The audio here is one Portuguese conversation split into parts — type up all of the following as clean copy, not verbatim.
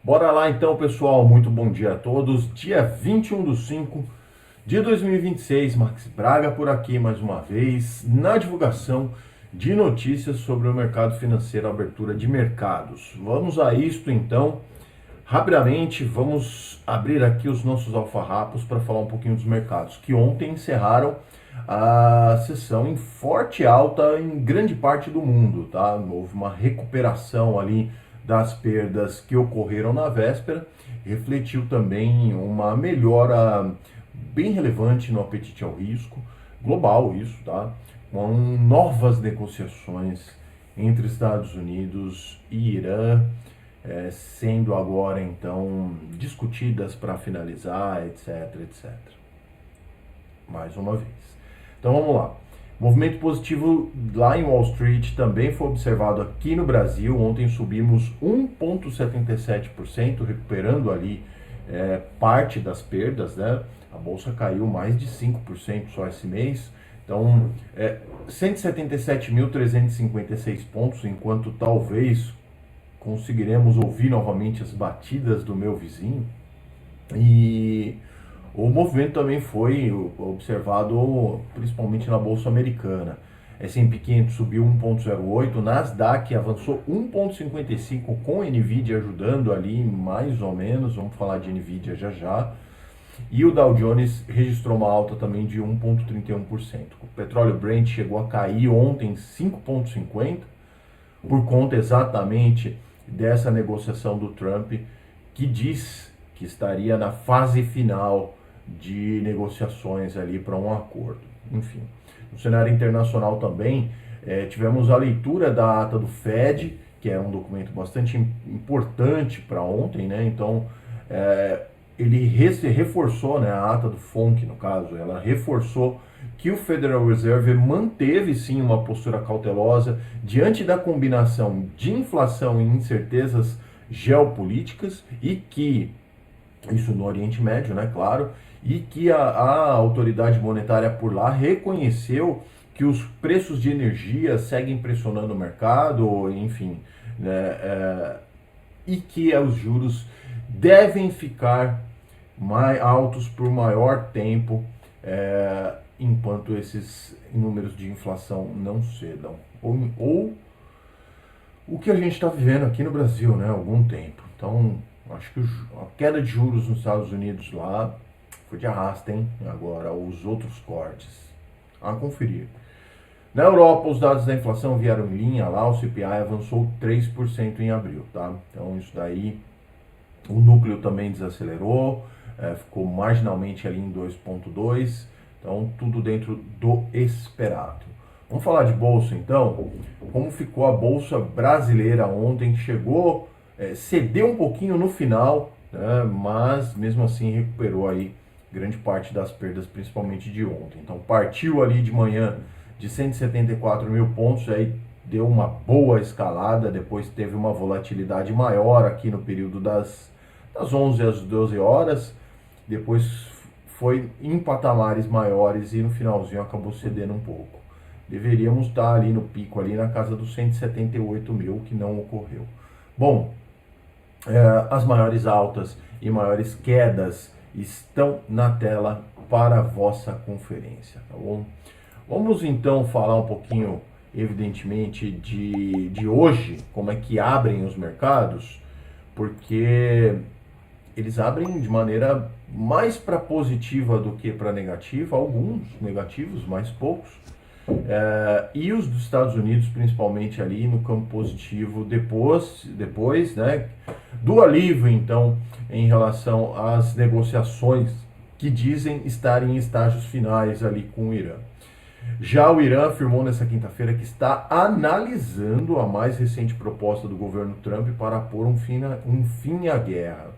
Bora lá então, pessoal. Muito bom dia a todos. Dia 21/5 de 2026, Max Braga por aqui mais uma vez na divulgação de notícias sobre o mercado financeiro, abertura de mercados. Vamos a isto então. Rapidamente, vamos abrir aqui os nossos alfarrapos para falar um pouquinho dos mercados, que ontem encerraram a sessão em forte alta em grande parte do mundo, tá? Houve uma recuperação ali das perdas que ocorreram na véspera, refletiu também uma melhora bem relevante no apetite ao risco, global isso, tá? Com novas negociações entre Estados Unidos e Irã, sendo agora então discutidas para finalizar, etc, etc. Mais uma vez. Então vamos lá. Movimento positivo lá em Wall Street também foi observado aqui no Brasil. Ontem subimos 1,77%, recuperando ali parte das perdas, né? A bolsa caiu mais de 5% só esse mês. Então, 177.356 pontos, enquanto talvez conseguiremos ouvir novamente as batidas do meu vizinho. E o movimento também foi observado principalmente na Bolsa Americana. S&P 500 subiu 1,08, Nasdaq avançou 1,55 com Nvidia ajudando ali mais ou menos, vamos falar de Nvidia já já. E o Dow Jones registrou uma alta também de 1,31%. O petróleo Brent chegou a cair ontem 5,50 por conta exatamente dessa negociação do Trump, que diz que estaria na fase final de negociações ali para um acordo. Enfim, no cenário internacional também tivemos a leitura da ata do Fed, que é um documento bastante importante para ontem, né? Então, ele reforçou, né, a ata do FONC, no caso, ela reforçou que o Federal Reserve manteve sim uma postura cautelosa diante da combinação de inflação e incertezas geopolíticas e que, isso no Oriente Médio, né, claro, e que a autoridade monetária por lá reconheceu que os preços de energia seguem pressionando o mercado, enfim, né, e que os juros devem ficar mais altos por maior tempo, enquanto esses números de inflação não cedam. Ou o que a gente está vivendo aqui no Brasil, né, há algum tempo. Então, acho que a queda de juros nos Estados Unidos lá foi de arrasta, hein? Agora, os outros cortes. A conferir. Na Europa, os dados da inflação vieram em linha lá, o CPI avançou 3% em abril, tá? Então, isso daí, o núcleo também desacelerou, ficou marginalmente ali em 2,2%. Então, tudo dentro do esperado. Vamos falar de bolsa, então. Como ficou a bolsa brasileira ontem? Chegou, cedeu um pouquinho no final, né, mas mesmo assim recuperou aí grande parte das perdas, principalmente de ontem. Então, partiu ali de manhã de 174 mil pontos, aí deu uma boa escalada, depois teve uma volatilidade maior aqui no período das 11 às 12 horas, depois foi em patamares maiores e no finalzinho acabou cedendo um pouco. Deveríamos estar ali no pico, ali na casa dos 178 mil, que não ocorreu. Bom, as maiores altas e maiores quedas estão na tela para a vossa conferência, tá bom? Vamos então falar um pouquinho, evidentemente, de hoje, como é que abrem os mercados, porque eles abrem de maneira mais para positiva do que para negativa, alguns negativos, mas poucos. E os dos Estados Unidos, principalmente ali no campo positivo, depois, né, do alívio, então, em relação às negociações que dizem estar em estágios finais ali com o Irã. Já o Irã afirmou nessa quinta-feira que está analisando a mais recente proposta do governo Trump para pôr um fim à guerra.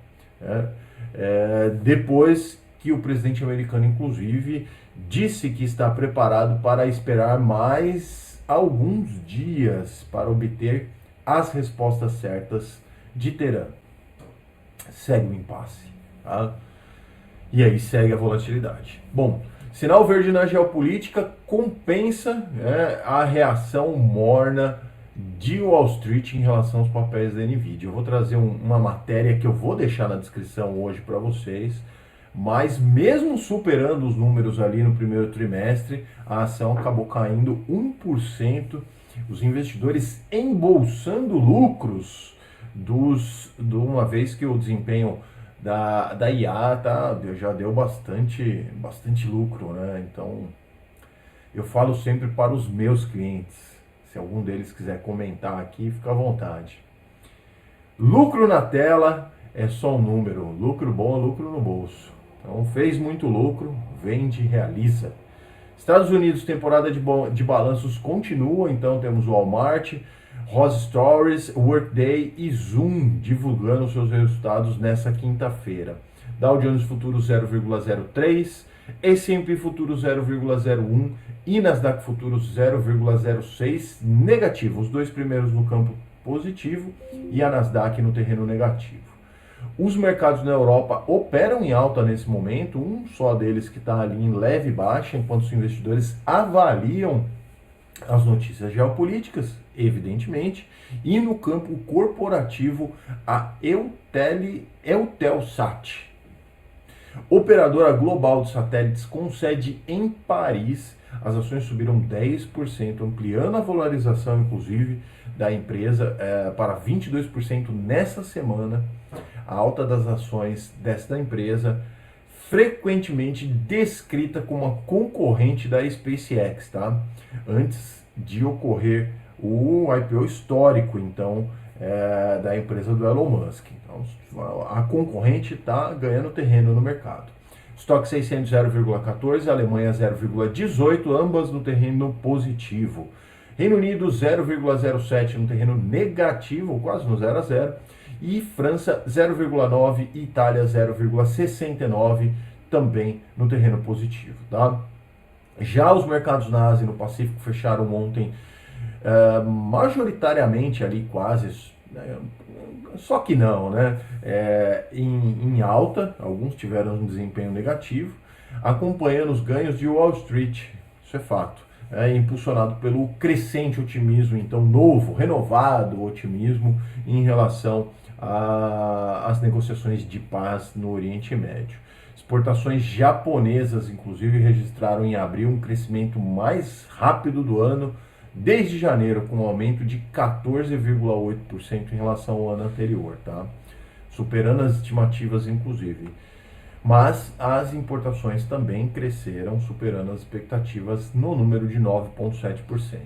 Depois que o presidente americano, inclusive, disse que está preparado para esperar mais alguns dias para obter as respostas certas de Teherã. Segue o impasse, tá? E aí segue a volatilidade. Bom, sinal verde na geopolítica compensa, né, a reação morna de Wall Street em relação aos papéis da Nvidia. Eu vou trazer uma matéria que eu vou deixar na descrição hoje para vocês, mas mesmo superando os números ali no primeiro trimestre, a ação acabou caindo 1%, os investidores embolsando lucros de uma vez que o desempenho da IA já deu bastante lucro, né? Então, eu falo sempre para os meus clientes. Se algum deles quiser comentar aqui, fica à vontade. Lucro na tela é só um número. Lucro bom é lucro no bolso. Então, fez muito lucro, vende, realiza. Estados Unidos, temporada de balanços continua. Então, temos o Walmart, Ross Stores, Workday e Zoom divulgando seus resultados nessa quinta-feira. Dow Jones Futuro 0,03, S&P Futuro 0,01 e Nasdaq Futuro 0,06 negativo. Os dois primeiros no campo positivo e a Nasdaq no terreno negativo. Os mercados na Europa operam em alta nesse momento, um só deles que está ali em leve baixa, enquanto os investidores avaliam as notícias geopolíticas, evidentemente, e no campo corporativo a Eutelsat, operadora global de satélites com sede em Paris. As ações subiram 10%, ampliando a valorização, inclusive, da empresa para 22% nessa semana. A alta das ações desta empresa, frequentemente descrita como uma concorrente da SpaceX, tá? Antes de ocorrer o IPO histórico, então, da empresa do Elon Musk. Então, a concorrente está ganhando terreno no mercado. Stock 600 0,14, Alemanha 0,18, ambas no terreno positivo. Reino Unido 0,07 no terreno negativo, quase no 0 a 0. E França 0,9 e Itália 0,69 também no terreno positivo, tá? Já os mercados na Ásia e no Pacífico fecharam ontem majoritariamente ali quase, só que não, né? Em alta, alguns tiveram um desempenho negativo, acompanhando os ganhos de Wall Street, isso é fato, impulsionado pelo crescente otimismo, então novo, renovado otimismo em relação às negociações de paz no Oriente Médio. Exportações japonesas, inclusive, registraram em abril um crescimento mais rápido do ano, desde janeiro, com um aumento de 14,8% em relação ao ano anterior, tá? Superando as estimativas, inclusive. Mas as importações também cresceram, superando as expectativas no número de 9,7%.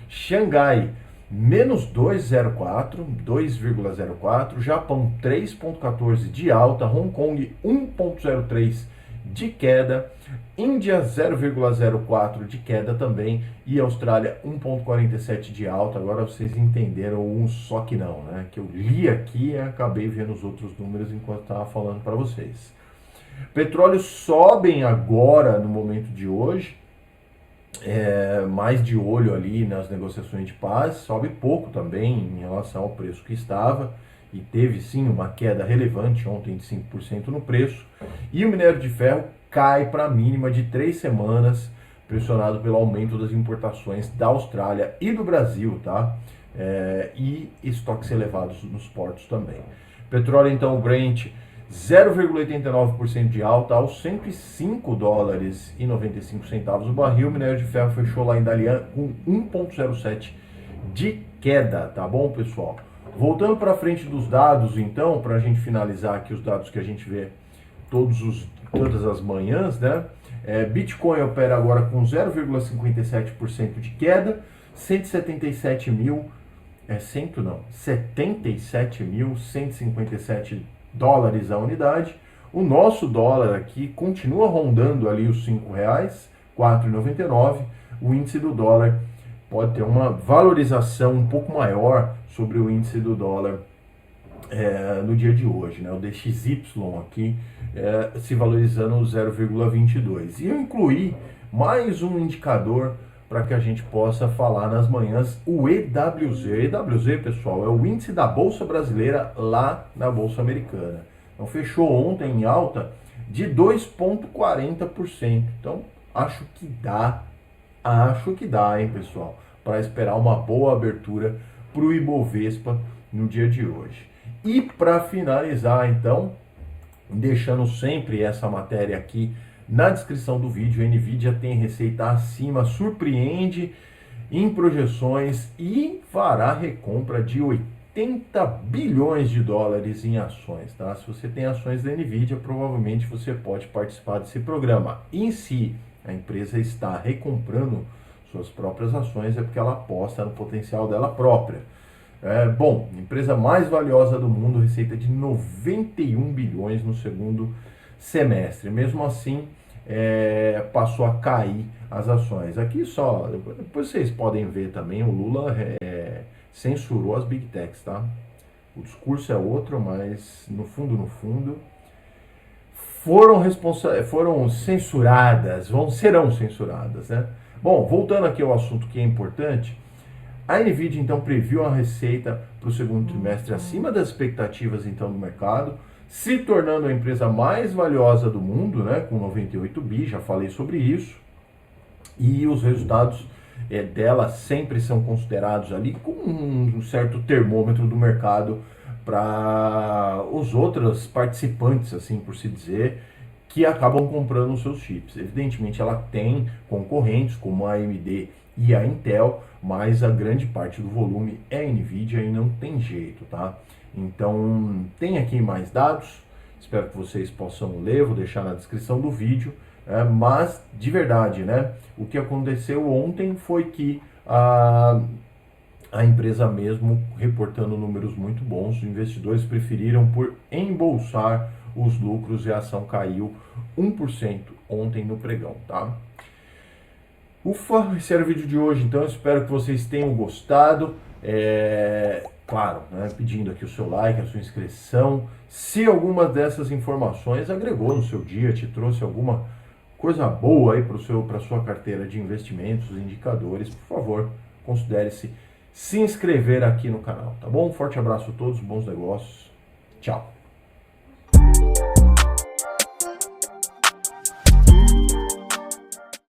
Xangai, menos 2,04, Japão 3,14 de alta, Hong Kong 1,03 de queda, Índia 0,04 de queda também e Austrália 1,47 de alta. Agora vocês entenderam um só que não, né? Que eu li aqui e acabei vendo os outros números enquanto estava falando para vocês. Petróleos sobem agora no momento de hoje, mais de olho ali nas negociações de paz, sobe pouco também em relação ao preço que estava, e teve sim uma queda relevante ontem de 5% no preço, e o minério de ferro cai para a mínima de 3 semanas, pressionado pelo aumento das importações da Austrália e do Brasil, tá? E estoques elevados nos portos também. Petróleo, então, o Brent 0,89% de alta aos 105 dólares e 95 centavos o barril. O minério de ferro fechou lá em Dalian com 1,07 de queda, tá bom, pessoal? Voltando para frente dos dados, então, para a gente finalizar aqui os dados que a gente vê todas as manhãs, né? Bitcoin opera agora com 0,57% de queda, 77.157 dólares a unidade. O nosso dólar aqui continua rondando ali os R$5, 4,99. O índice do dólar pode ter uma valorização um pouco maior sobre o índice do dólar no dia de hoje, né? O DXY aqui se valorizando 0,22. E eu incluí mais um indicador para que a gente possa falar nas manhãs, o EWZ. EWZ, pessoal, é o índice da Bolsa Brasileira lá na Bolsa Americana. Então fechou ontem em alta de 2,40%. Então acho que dá, hein, pessoal, para esperar uma boa abertura para o Ibovespa no dia de hoje. E para finalizar, então, deixando sempre essa matéria aqui na descrição do vídeo, a Nvidia tem receita acima, surpreende em projeções e fará recompra de 80 bilhões de dólares em ações, tá? Se você tem ações da Nvidia, provavelmente você pode participar desse programa. Em si, a empresa está recomprando suas próprias ações, é porque ela aposta no potencial dela própria. Bom, empresa mais valiosa do mundo, receita de 91 bilhões no segundo semestre. Mesmo assim, passou a cair as ações. Aqui só, depois vocês podem ver também, o Lula censurou as Big Techs, tá? O discurso é outro, mas no fundo, foram censuradas, serão censuradas, né? Bom, voltando aqui ao assunto que é importante, a Nvidia, então, previu a receita para o segundo trimestre acima das expectativas, então, do mercado, se tornando a empresa mais valiosa do mundo, né, com 98 bi, já falei sobre isso, e os resultados dela sempre são considerados ali com um certo termômetro do mercado para os outros participantes, assim por se dizer, que acabam comprando os seus chips. Evidentemente, ela tem concorrentes como a AMD e a Intel, mas a grande parte do volume é Nvidia e não tem jeito, tá? Então, tem aqui mais dados, espero que vocês possam ler, vou deixar na descrição do vídeo, mas, de verdade, né, o que aconteceu ontem foi que a empresa mesmo reportando números muito bons, os investidores preferiram por embolsar os lucros e a ação caiu 1% ontem no pregão, tá? Ufa, esse era o vídeo de hoje, então espero que vocês tenham gostado. Claro, né, pedindo aqui o seu like, a sua inscrição. Se alguma dessas informações agregou no seu dia, te trouxe alguma coisa boa aí para a sua carteira de investimentos, indicadores, por favor, considere-se se inscrever aqui no canal, tá bom? Um forte abraço a todos, bons negócios, tchau!